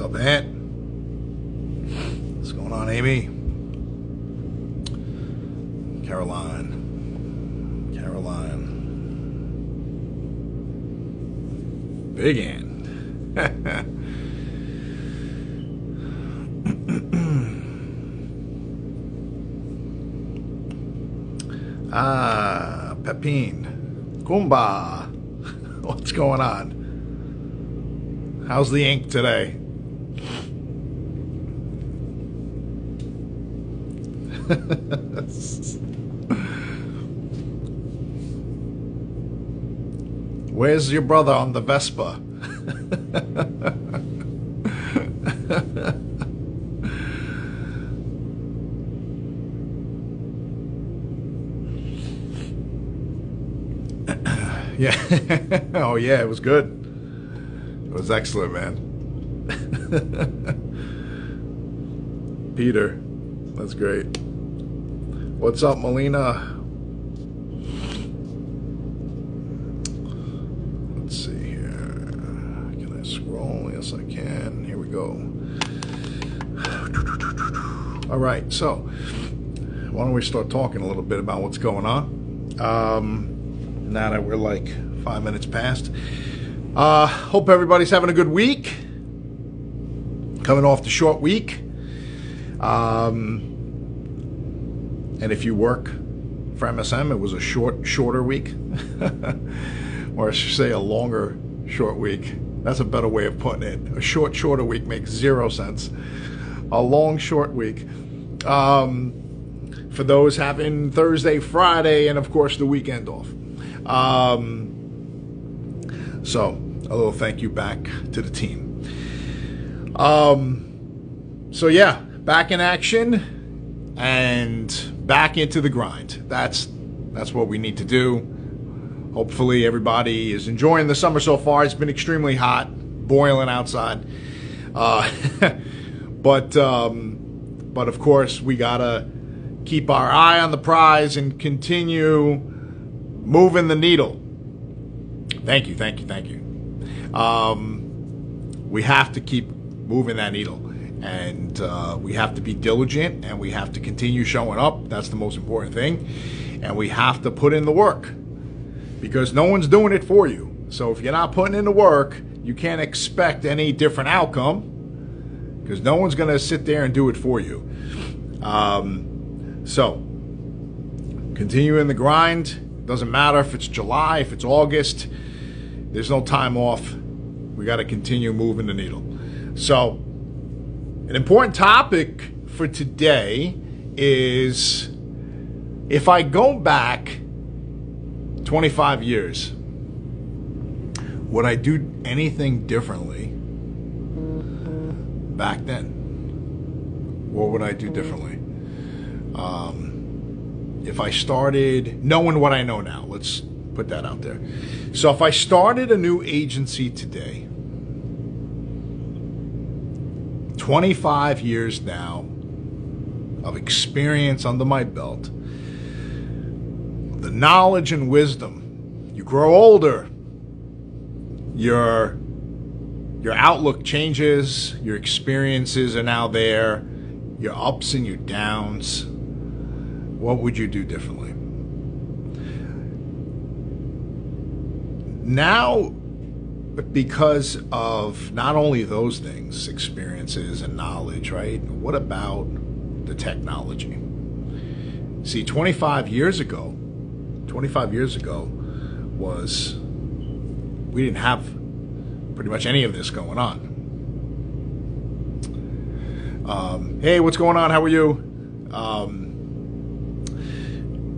up, Ant? What's going on, Amy? Caroline. Big Ant. Pepine. Kumba. What's going on? How's the ink today? Where's your brother on the Vespa? Yeah. Oh, yeah, it was good. It was excellent, man. Peter, that's great. What's up, Melina? Let's see here. Can I scroll? Yes, I can. Here we go. All right, so why don't we start talking a little bit about what's going on? Now that we're like 5 minutes past. Hope everybody's having a good week. Coming off the short week. And if you work for MSM, it was a shorter week. Or I should say a longer short week. That's a better way of putting it. A shorter week makes 0 sense. A long, short week. For those having Thursday, Friday, and of course the weekend off. So a little thank you back to the team. So yeah, back in action and back into the grind. That's what we need to do. Hopefully everybody is enjoying the summer so far. It's been extremely hot, boiling outside. But of course we gotta keep our eye on the prize and continue moving the needle. Thank you. We have to keep moving that needle, and we have to be diligent, and we have to continue showing up. That's the most important thing, and we have to put in the work, because no one's doing it for you. So if you're not putting in the work, you can't expect any different outcome, because no one's going to sit there and do it for you. So continue in the grind. Doesn't matter if it's July, if it's August. There's no time off. We got to continue moving the needle. So, an important topic for today is, if I go back 25 years, would I do anything differently back then? What would I do differently? If I started knowing what I know now, let's put that out there. So if I started a new agency today, 25 years now of experience under my belt, the knowledge and wisdom, you grow older, your outlook changes, your experiences are now there, your ups and your downs. What would you do differently? Now, because of not only those things, experiences and knowledge, right? What about the technology? See, 25 years ago was, we didn't have pretty much any of this going on. Hey, what's going on? How are you?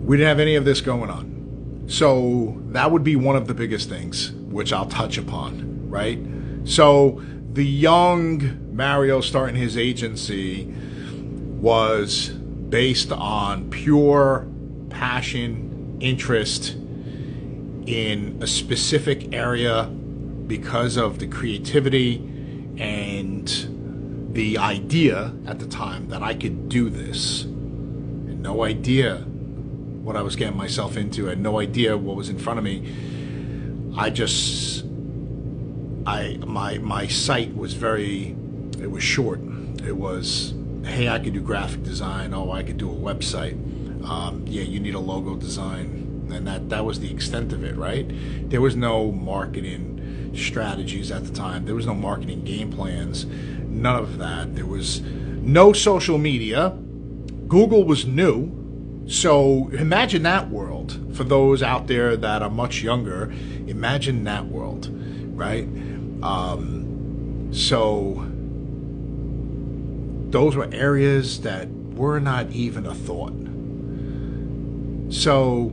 We didn't have any of this going on. So that would be one of the biggest things, which I'll touch upon, right? So the young Mario starting his agency was based on pure passion, interest in a specific area because of the creativity and the idea at the time that I could do this. And no idea what I was getting myself into. I had no idea what was in front of me. My sight was very It was short. It was, hey, I could do graphic design. Oh, I could do a website. Yeah, you need a logo design. And that was the extent of it, right? There was no marketing strategies at the time. There was no marketing game plans. None of that. There was no social media. Google was new. So imagine that world. For those out there that are much younger, imagine that world, right? So those were areas that were not even a thought. So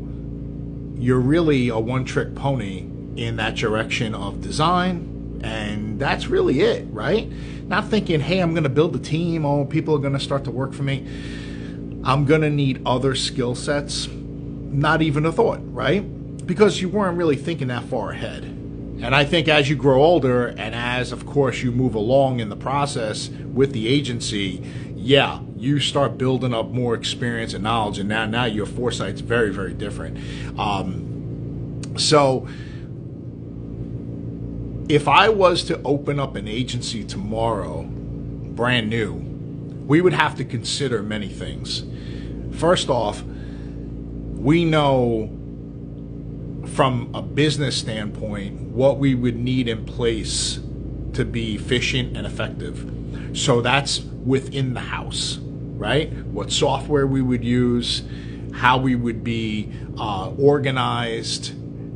you're really a one-trick pony in that direction of design, and that's really it, right? Not thinking, hey, I'm going to build a team, oh, people are going to start to work for me. I'm going to need other skill sets. Not even a thought, right? Because you weren't really thinking that far ahead. And I think as you grow older, and as, of course, you move along in the process with the agency, yeah, you start building up more experience and knowledge, and now your foresight's very, very different. So if I was to open up an agency tomorrow, brand new, we would have to consider many things. First off, we know from a business standpoint what we would need in place to be efficient and effective. So that's within the house, right? What software we would use, how we would be organized,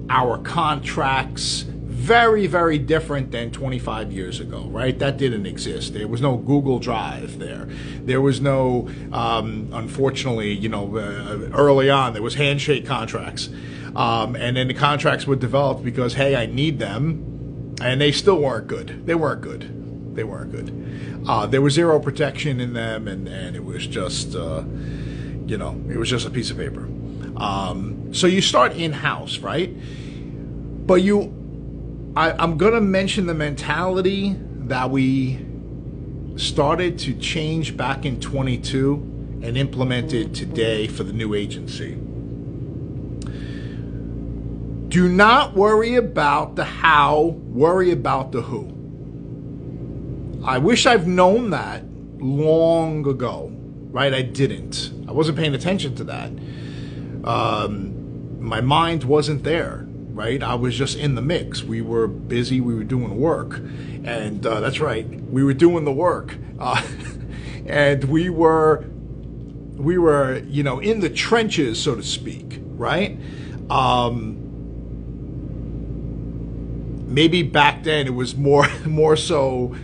our contracts. Very, very different than 25 years ago, right? That didn't exist. There was no Google Drive there. There was no, unfortunately, early on, there was handshake contracts. And then the contracts were developed because, hey, I need them. And they still weren't good. They weren't good. They weren't good. There was zero protection in them, and it was just, it was just a piece of paper. So you start in-house, right? But I'm going to mention the mentality that we started to change back in 22 and implemented today for the new agency. Do not worry about the how, worry about the who. I wish I've known that long ago, right? I didn't. I wasn't paying attention to that. My mind wasn't there. Right, I was just in the mix. We were busy. We were doing work, and that's right. We were doing the work, and we were, in the trenches, so to speak. Right. Maybe back then it was more so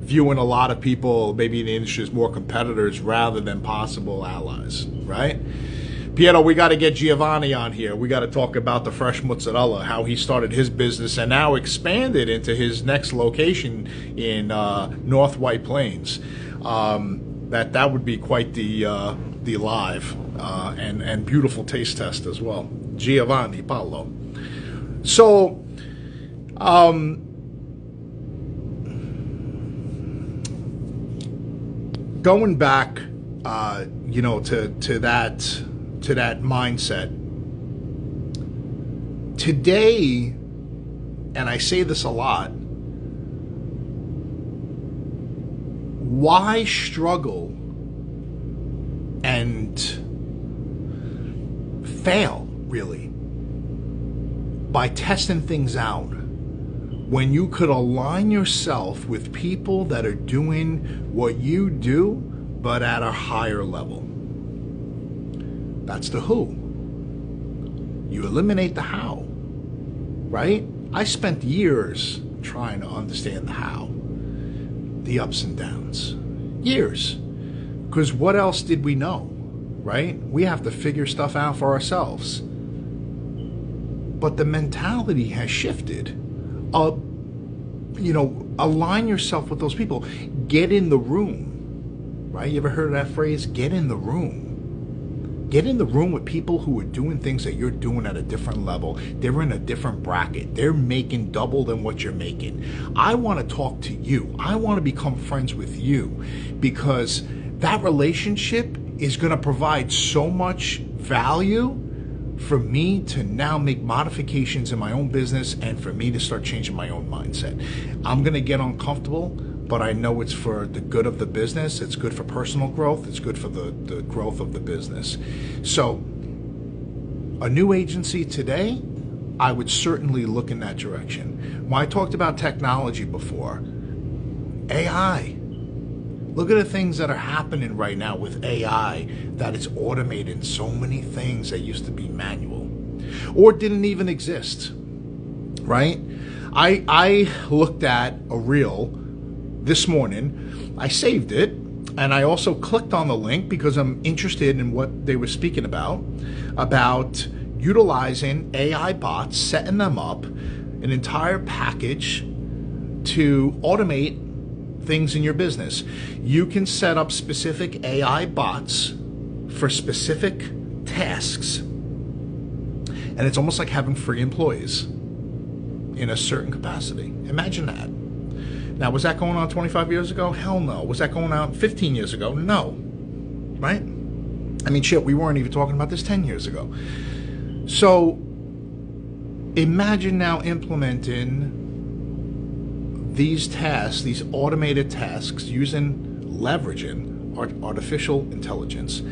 viewing a lot of people, maybe in the industry, as more competitors rather than possible allies. Right. Piero, we got to get Giovanni on here. We got to talk about the fresh mozzarella, how he started his business and now expanded into his next location in North White Plains. That would be quite the live and beautiful taste test as well. Giovanni, Paolo. So, going back, to that mindset. Today, and I say this a lot, why struggle and fail, really, by testing things out when you could align yourself with people that are doing what you do, but at a higher level? That's the who. You eliminate the how, right? I spent years trying to understand the how, the ups and downs. Years. Because what else did we know, right? We have to figure stuff out for ourselves. But the mentality has shifted. Align yourself with those people. Get in the room, right? You ever heard of that phrase? Get in the room. Get in the room with people who are doing things that you're doing at a different level. They're in a different bracket. They're making double than what you're making. I want to talk to you. I want to become friends with you, because that relationship is going to provide so much value for me to now make modifications in my own business and for me to start changing my own mindset. I'm going to get uncomfortable, but I know it's for the good of the business. It's good for personal growth. It's good for the growth of the business. So a new agency today, I would certainly look in that direction. When I talked about technology before, AI. Look at the things that are happening right now with AI, that it's automating so many things that used to be manual or didn't even exist, right? I looked at a reel this morning. I saved it, and I also clicked on the link because I'm interested in what they were speaking about utilizing AI bots, setting them up, an entire package to automate things in your business. You can set up specific AI bots for specific tasks, and it's almost like having free employees in a certain capacity. Imagine that. Now, was that going on 25 years ago? Hell no. Was that going on 15 years ago? No. Right? I mean, shit, we weren't even talking about this 10 years ago. So imagine now implementing these tasks, these automated tasks, leveraging artificial intelligence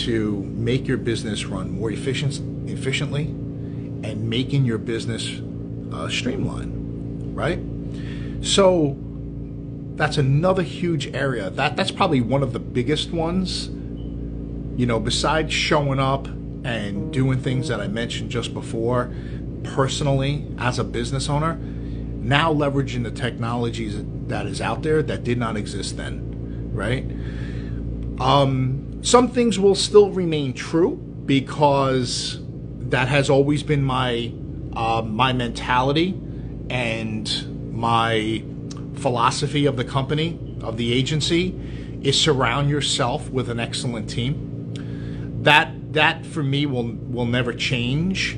to make your business run more efficiently and making your business streamlined, right? So that's another huge area. That's probably one of the biggest ones, besides showing up and doing things that I mentioned just before, personally as a business owner. Now leveraging the technologies that is out there that did not exist then, right? Some things will still remain true because that has always been my mentality and my philosophy of the company, of the agency, is surround yourself with an excellent team. That for me will never change.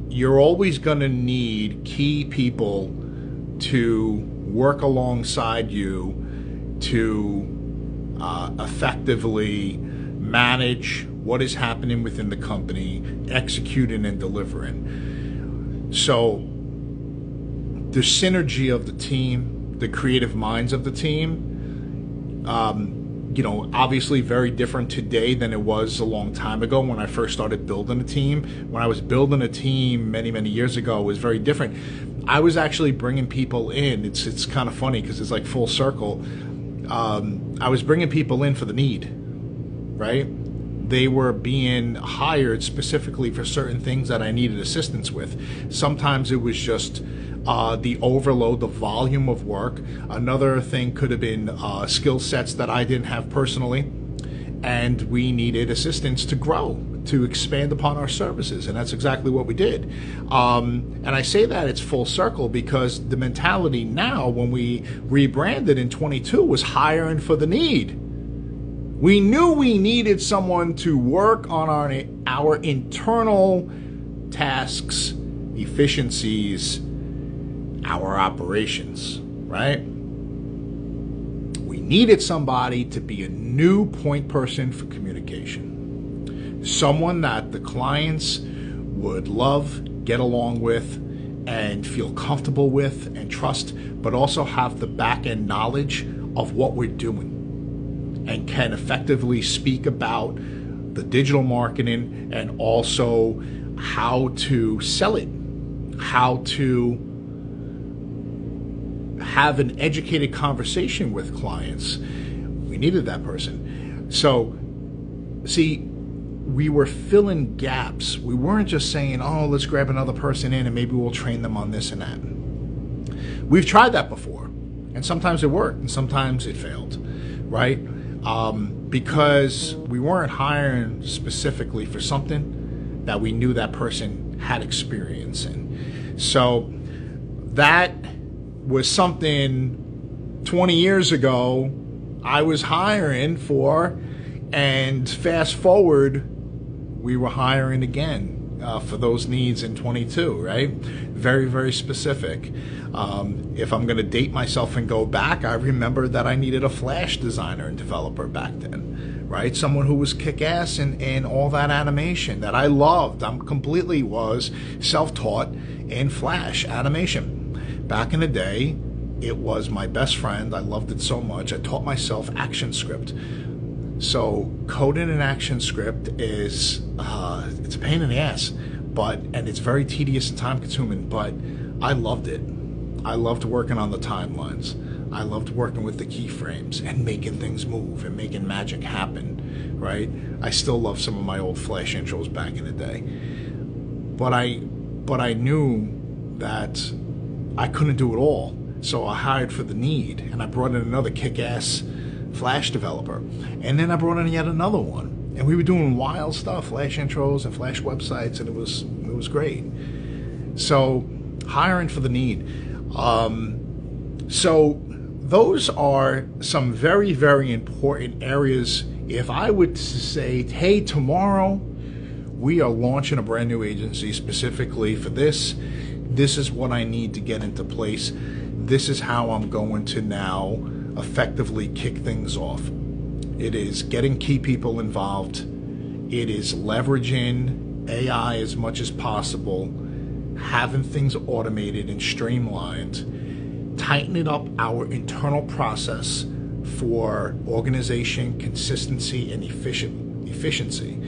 You're always going to need key people to work alongside you to effectively manage what is happening within the company, executing and delivering. So the synergy of the team, the creative minds of the team, obviously very different today than it was a long time ago when I first started building a team. When I was building a team many, many years ago, it was very different. I was actually bringing people in. It's kind of funny because it's like full circle. I was bringing people in for the need, right? They were being hired specifically for certain things that I needed assistance with. Sometimes it was just the overload, the volume of work. Another thing could have been skill sets that I didn't have personally, and we needed assistance to grow, to expand upon our services, and that's exactly what we did. And I say that it's full circle because the mentality now, when we rebranded in 22, was hiring for the need. We knew we needed someone to work on our internal tasks, efficiencies, our operations, right? We needed somebody to be a new point person for communication. Someone that the clients would love, get along with, and feel comfortable with and trust, but also have the back-end knowledge of what we're doing and can effectively speak about the digital marketing and also how to sell it, how to have an educated conversation with clients. We needed that person. So, see, we were filling gaps. We weren't just saying, oh, let's grab another person in and maybe we'll train them on this and that. We've tried that before, and sometimes it worked and sometimes it failed, right? Because we weren't hiring specifically for something that we knew that person had experience in. So that was something 20 years ago I was hiring for, and fast forward, we were hiring again for those needs in 22, right? Very, very specific. If I'm going to date myself and go back, I remember that I needed a Flash designer and developer back then, right? Someone who was kick-ass in all that animation that I loved. Was self-taught in Flash animation. Back in the day, it was my best friend. I loved it so much. I taught myself ActionScript. So coding an ActionScript is it's a pain in the ass, and it's very tedious and time consuming, but I loved it. I loved working on the timelines. I loved working with the keyframes and making things move and making magic happen, right? I still love some of my old Flash intros back in the day. But I knew that I couldn't do it all. So I hired for the need, and I brought in another kick-ass Flash developer. And then I brought in yet another one. And we were doing wild stuff, Flash intros and Flash websites, and it was great. So hiring for the need. So those are some very, very important areas. If I would say, hey, tomorrow we are launching a brand new agency specifically for this. This is what I need to get into place. This is how I'm going to now effectively kick things off. It is getting key people involved. It is leveraging AI as much as possible, having things automated and streamlined, tightening up our internal process for organization, consistency, and efficiency.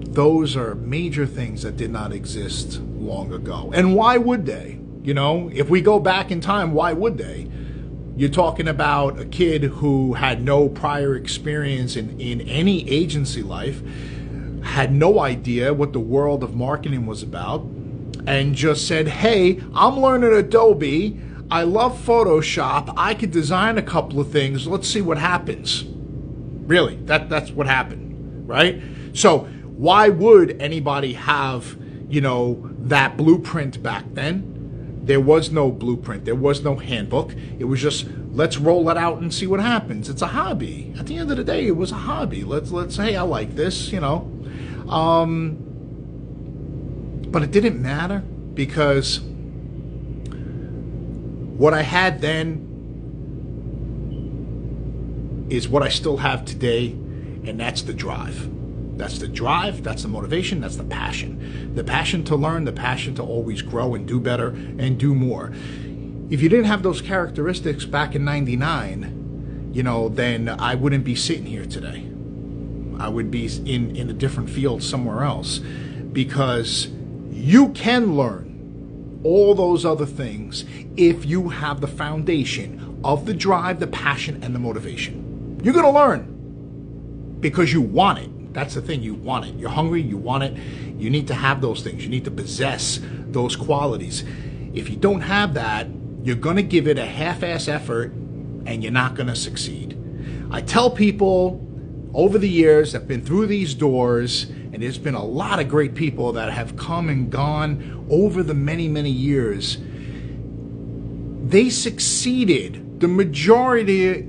Those are major things that did not exist long ago. And why would they? You know, if we go back in time, why would they? You're talking about a kid who had no prior experience in any agency life, had no idea what the world of marketing was about, and just said, hey, I'm learning Adobe. I love Photoshop. I could design a couple of things. Let's see what happens. Really, that's what happened, right? So why would anybody have, that blueprint back then? There was no blueprint. There was no handbook. It was just, let's roll it out and see what happens. It's a hobby. At the end of the day, it was a hobby. Let's hey, I like this, But it didn't matter because what I had then is what I still have today, and that's the drive. That's the drive, that's the motivation, that's the passion. The passion to learn, the passion to always grow and do better and do more. If you didn't have those characteristics back in 99, then I wouldn't be sitting here today. I would be in a different field somewhere else, because you can learn all those other things if you have the foundation of the drive, the passion, and the motivation. You're going to learn because you want it. That's the thing, you want it. You're hungry, you want it. You need to have those things. You need to possess those qualities. If you don't have that, you're going to give it a half-ass effort and you're not going to succeed. I tell people over the years that have been through these doors, and there's been a lot of great people that have come and gone over the many, many years, they succeeded. The majority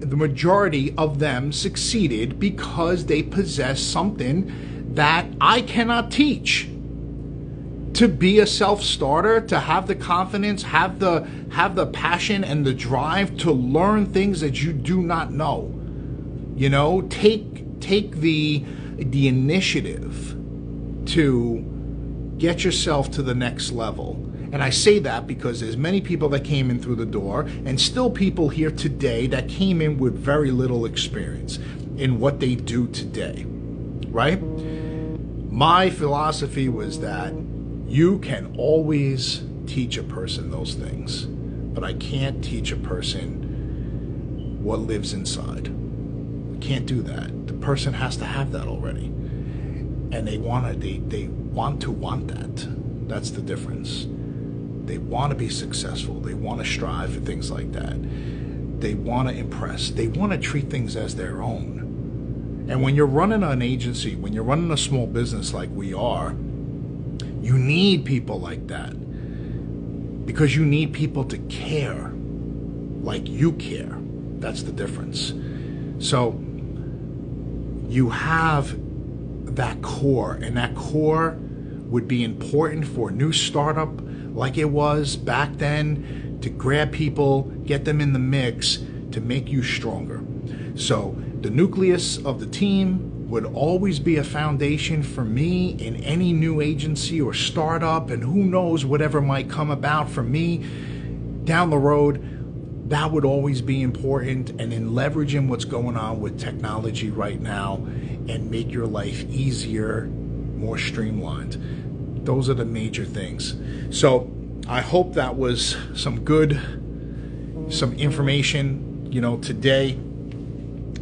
of them succeeded because they possess something that I cannot teach. To be a self-starter, to have the confidence, have the passion and the drive to learn things that you do not know. Take the initiative to get yourself to the next level. And I say that because there's many people that came in through the door, and still people here today that came in with very little experience in what they do today, right? My philosophy was that you can always teach a person those things, but I can't teach a person what lives inside. I can't do that. The person has to have that already. And they want that. That's the difference. They want to be successful. They want to strive for things like that. They want to impress. They want to treat things as their own. And when you're running an agency, when you're running a small business like we are, you need people like that. Because you need people to care like you care. That's the difference. So you have that core, and that core would be important for a new startup like it was back then, to grab people, get them in the mix, to make you stronger. So the nucleus of the team would always be a foundation for me in any new agency or startup, and who knows, whatever might come about for me down the road, that would always be important. And in leveraging what's going on with technology right now and make your life easier, more streamlined. Those are the major things. So I hope that was some information, today.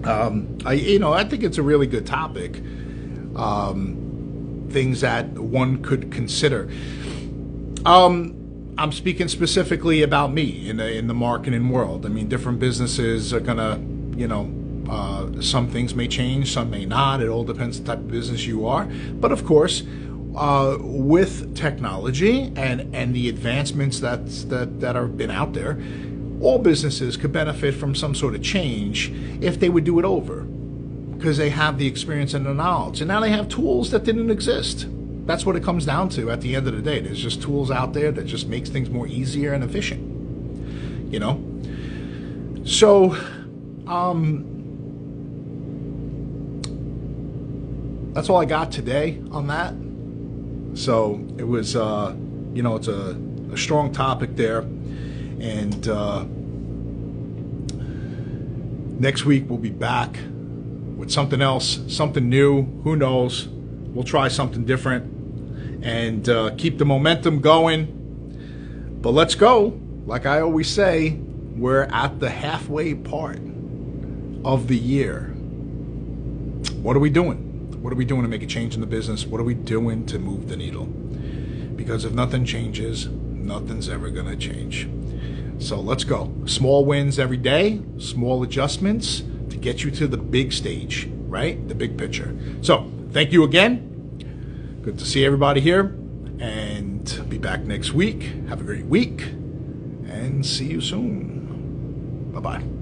I think it's a really good topic. Things that one could consider. I'm speaking specifically about me in the marketing world. I mean, different businesses are gonna, some things may change, some may not. It all depends the type of business you are. But of course, with technology and the advancements that have been out there, all businesses could benefit from some sort of change if they would do it over, because they have the experience and the knowledge, and now they have tools that didn't exist. That's what it comes down to at the end of the day. There's just tools out there that just makes things more easier and efficient, So, that's all I got today on that. So it was, it's a strong topic there. And next week we'll be back with something else, something new. Who knows? We'll try something different and keep the momentum going. But let's go. Like I always say, we're at the halfway part of the year. What are we doing? What are we doing to make a change in the business? What are we doing to move the needle? Because if nothing changes, nothing's ever going to change. So let's go. Small wins every day, small adjustments to get you to the big stage, right? The big picture. So thank you again. Good to see everybody here, and be back next week. Have a great week, and see you soon. Bye-bye.